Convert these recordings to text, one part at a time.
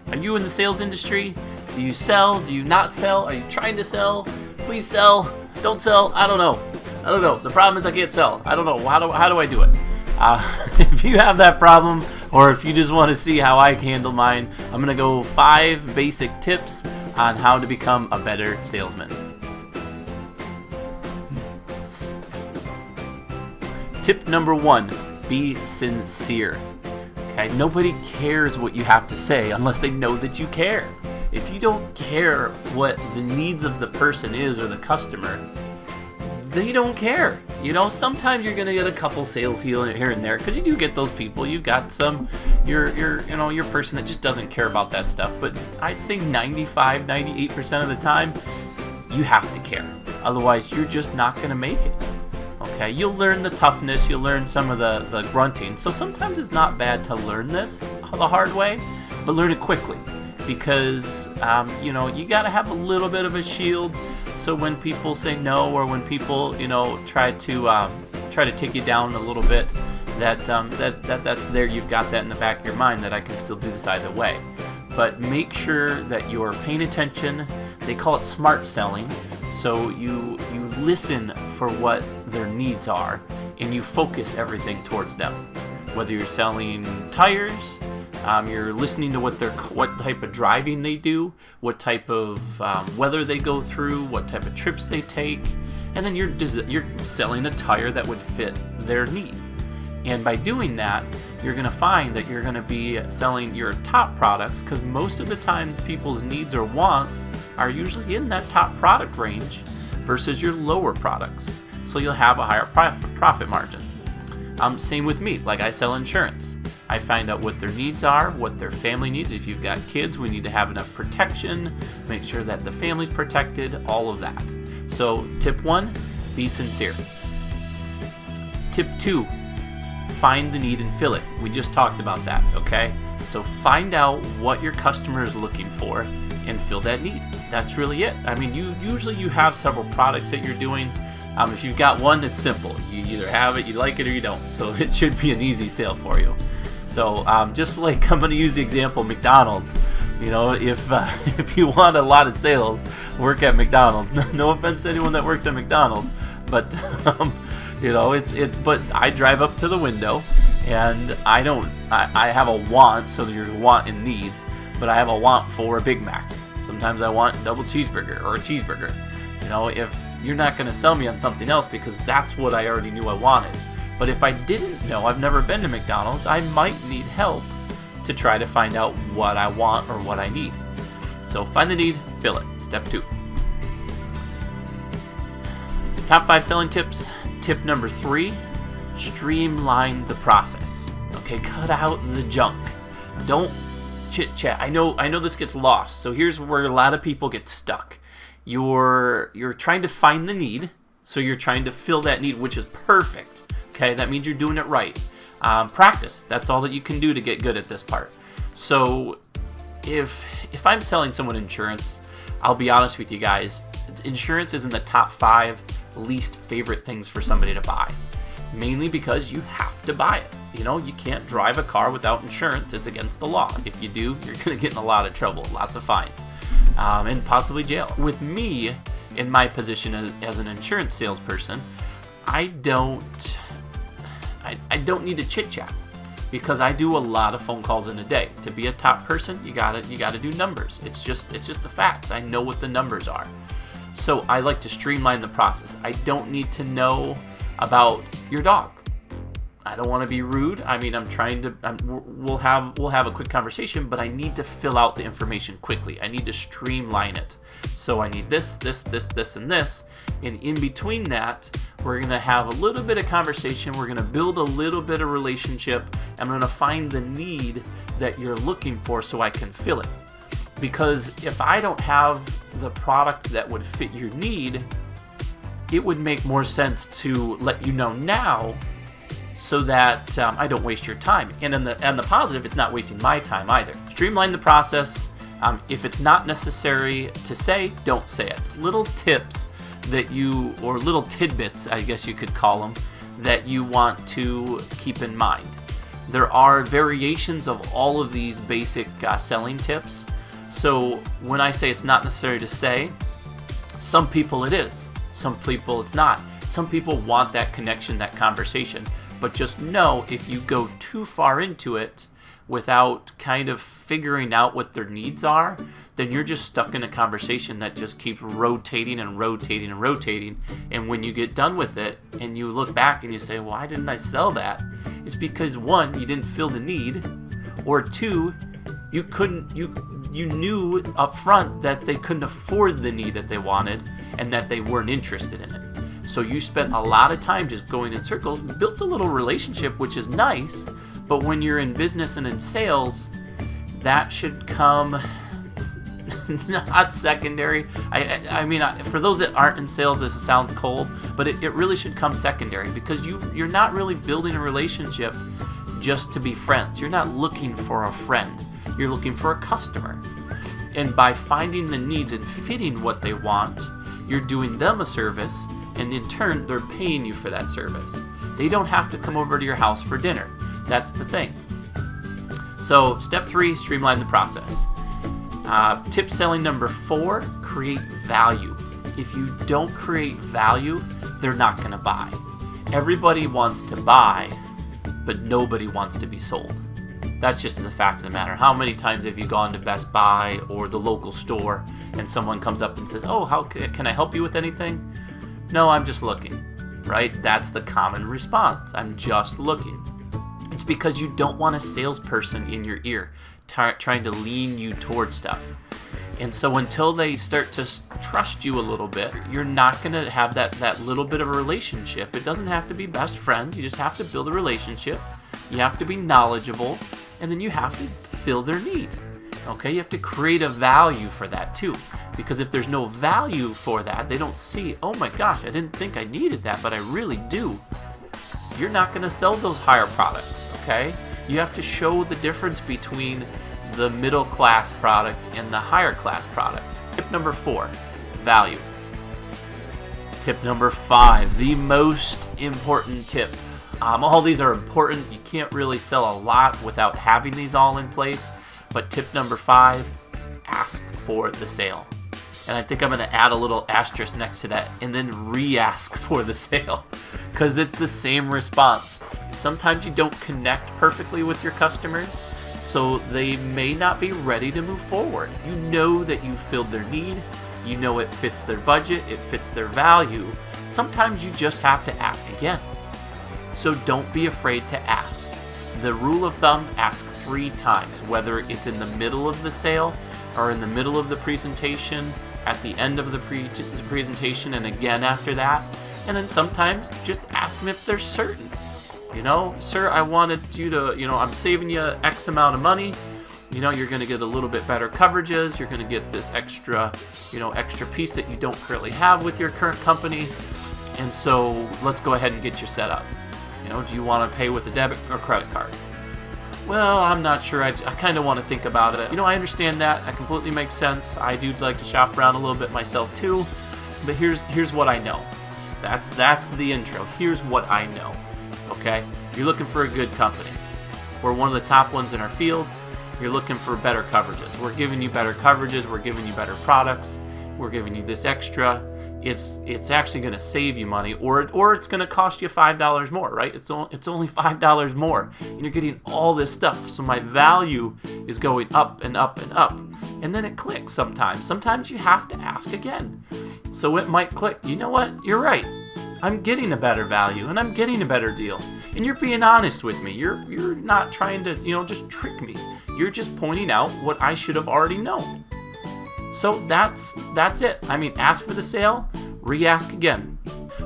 Are you in the sales industry? Do you sell? Do you not sell? Are you trying to sell? Please sell. Don't sell. I don't know. The problem is I can't sell. I don't know. How do I do it? If you have that problem, or if you just want to see how I handle mine, I'm going to go 5 basic tips on how to become a better salesman. Tip number 1, be sincere. Okay, nobody cares what you have to say unless they know that you care. If you don't care what the needs of the person is or the customer, they don't care. You know, sometimes you're gonna get a couple sales here and there, because you do get those people. You've got your person that just doesn't care about that stuff. But I'd say 95-98% of the time, you have to care. Otherwise, you're just not gonna make it. Okay, you'll learn the toughness, you'll learn some of the grunting. So sometimes it's not bad to learn this the hard way, but learn it quickly, because you got to have a little bit of a shield. So when people say no, or when people try to take you down a little bit, that's there. You've got that in the back of your mind that I can still do this either way. But make sure that you're paying attention. They call it smart selling. So you listen for what their needs are, and you focus everything towards them. Whether you're selling tires, you're listening to what type of driving they do, what type of weather they go through, what type of trips they take, and then you're selling a tire that would fit their need. And by doing that, you're going to find that you're going to be selling your top products, because most of the time people's needs or wants are usually in that top product range versus your lower products. So you'll have a higher profit margin. Same with me. Like, I sell insurance. I find out what their needs are, what their family needs. If you've got kids, we need to have enough protection, make sure that the family's protected, all of that. So tip 1, be sincere. Tip 2, find the need and fill it. We just talked about that, okay? So find out what your customer is looking for and fill that need. That's really it. I mean, you have several products that you're doing. If you've got one, it's simple. You either have it, you like it, or you don't. So it should be an easy sale for you. So just like, I'm going to use the example McDonald's. If you want a lot of sales, work at McDonald's. No offense to anyone that works at McDonald's, but but I drive up to the window, and I have a want. So there's want and needs, but I have a want for a Big Mac. Sometimes I want a double cheeseburger or a cheeseburger. If you're not going to sell me on something else, because that's what I already knew I wanted. But if I didn't know, I've never been to McDonald's, I might need help to try to find out what I want or what I need. So find the need, fill it. Step 2. Top 5 selling tips. Tip number 3, streamline the process. Okay, cut out the junk. Don't chit chat. I know this gets lost. So here's where a lot of people get stuck. You're trying to find the need, so you're trying to fill that need, which is perfect. Okay, that means you're doing it right. Practice. That's all that you can do to get good at this part. So if I'm selling someone insurance, I'll be honest with you guys, insurance is in the top 5 least favorite things for somebody to buy. Mainly because you have to buy it. You can't drive a car without insurance. It's against the law. If you do, you're going to get in a lot of trouble, lots of fines, and possibly jail. With me, in my position as an insurance salesperson, I don't need to chit chat, because I do a lot of phone calls in a day. To be a top person, you gotta do numbers. It's just the facts. I know what the numbers are. So I like to streamline the process. I don't need to know about your dog. I don't want to be rude. I mean, we'll have a quick conversation, but I need to fill out the information quickly. I need to streamline it. So I need this, and this. And in between that, we're going to have a little bit of conversation. We're going to build a little bit of relationship. I'm going to find the need that you're looking for so I can fill it. Because if I don't have the product that would fit your need, it would make more sense to let you know now, so that I don't waste your time. And on the positive, it's not wasting my time either. Streamline the process. If it's not necessary to say, don't say it. Little tips or little tidbits, I guess you could call them, that you want to keep in mind. there are variations of all of these basic selling tips. So when I say it's not necessary to say, some people it is, some people it's not. Some people want that connection, that conversation, but just know if you go too far into it without kind of figuring out what their needs are, then you're just stuck in a conversation that just keeps rotating and rotating and rotating. And when you get done with it and you look back and you say, why didn't I sell that? It's because one, you didn't feel the need, or two, you knew up front that they couldn't afford the need that they wanted and that they weren't interested in it. So you spent a lot of time just going in circles, built a little relationship, which is nice, but when you're in business and in sales, that should come not secondary. I mean, for those that aren't in sales, this sounds cold, but it really should come secondary, because you're not really building a relationship just to be friends. You're not looking for a friend. You're looking for a customer. And by finding the needs and fitting what they want, you're doing them a service, and in turn, they're paying you for that service. They don't have to come over to your house for dinner. That's the thing. So, step 3, streamline the process. Tip selling number 4, create value. If you don't create value, they're not going to buy. Everybody wants to buy, but nobody wants to be sold. That's just the fact of the matter. How many times have you gone to Best Buy or the local store and someone comes up and says, oh, how can I help you with anything? No, I'm just looking, right? That's the common response. I'm just looking. It's because you don't want a salesperson in your ear trying to lean you towards stuff. And so until they start to trust you a little bit, you're not going to have that little bit of a relationship. It doesn't have to be best friends. You just have to build a relationship. You have to be knowledgeable, and then you have to fill their need. Okay, you have to create a value for that too. Because if there's no value for that, they don't see, oh my gosh, I didn't think I needed that, but I really do. You're not going to sell those higher products, okay? You have to show the difference between the middle class product and the higher class product. Tip number 4, value. Tip number 5, the most important tip. All these are important. You can't really sell a lot without having these all in place. But tip number 5, ask for the sale. And I think I'm going to add a little asterisk next to that and then re-ask for the sale, because it's the same response. Sometimes you don't connect perfectly with your customers, so they may not be ready to move forward. You know that you filled their need. You know it fits their budget. It fits their value. Sometimes you just have to ask again. So don't be afraid to ask. The rule of thumb, ask 3 times, whether it's in the middle of the sale or in the middle of the presentation, at the end of the presentation, and again after that. And then sometimes just ask them if they're certain. You know, sir, I wanted you to, I'm saving you X amount of money. You're going to get a little bit better coverages. You're going to get this extra piece that you don't currently have with your current company. And so let's go ahead and get you set up. Do you want to pay with a debit or credit card? Well, I'm not sure. I kind of want to think about it. I understand that. That completely makes sense. I do like to shop around a little bit myself too. But here's what I know. That's the intro. Here's what I know. Okay? You're looking for a good company. We're one of the top ones in our field. You're looking for better coverages. We're giving you better coverages. We're giving you better products. We're giving you this extra. It's actually going to save you money, or it's going to cost you $5 more, right? It's only $5 more, and you're getting all this stuff. So my value is going up and up and up, and then it clicks sometimes. Sometimes you have to ask again. So it might click. You know what? You're right. I'm getting a better value, and I'm getting a better deal. And you're being honest with me. You're not trying to just trick me. You're just pointing out what I should have already known. So that's it. I mean, ask for the sale, re-ask again.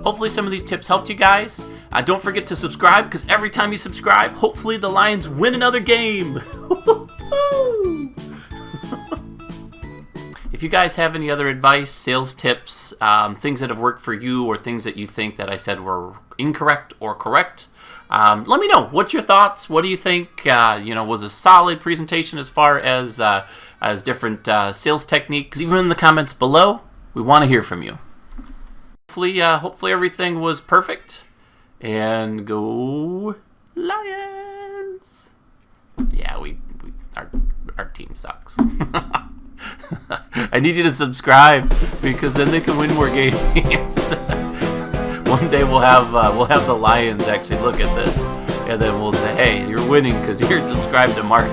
Hopefully some of these tips helped you guys. Don't forget to subscribe, because every time you subscribe, hopefully the Lions win another game. If you guys have any other advice, sales tips, things that have worked for you, or things that you think that I said were incorrect or correct, let me know. What's your thoughts? What do you think? Was a solid presentation as far as different sales techniques? Leave them in the comments below. We want to hear from you. Hopefully everything was perfect. And go Lions! our team sucks. I need you to subscribe because then they can win more games. One day we'll have the Lions actually look at this, and then we'll say, hey, you're winning because you're subscribed to Mark.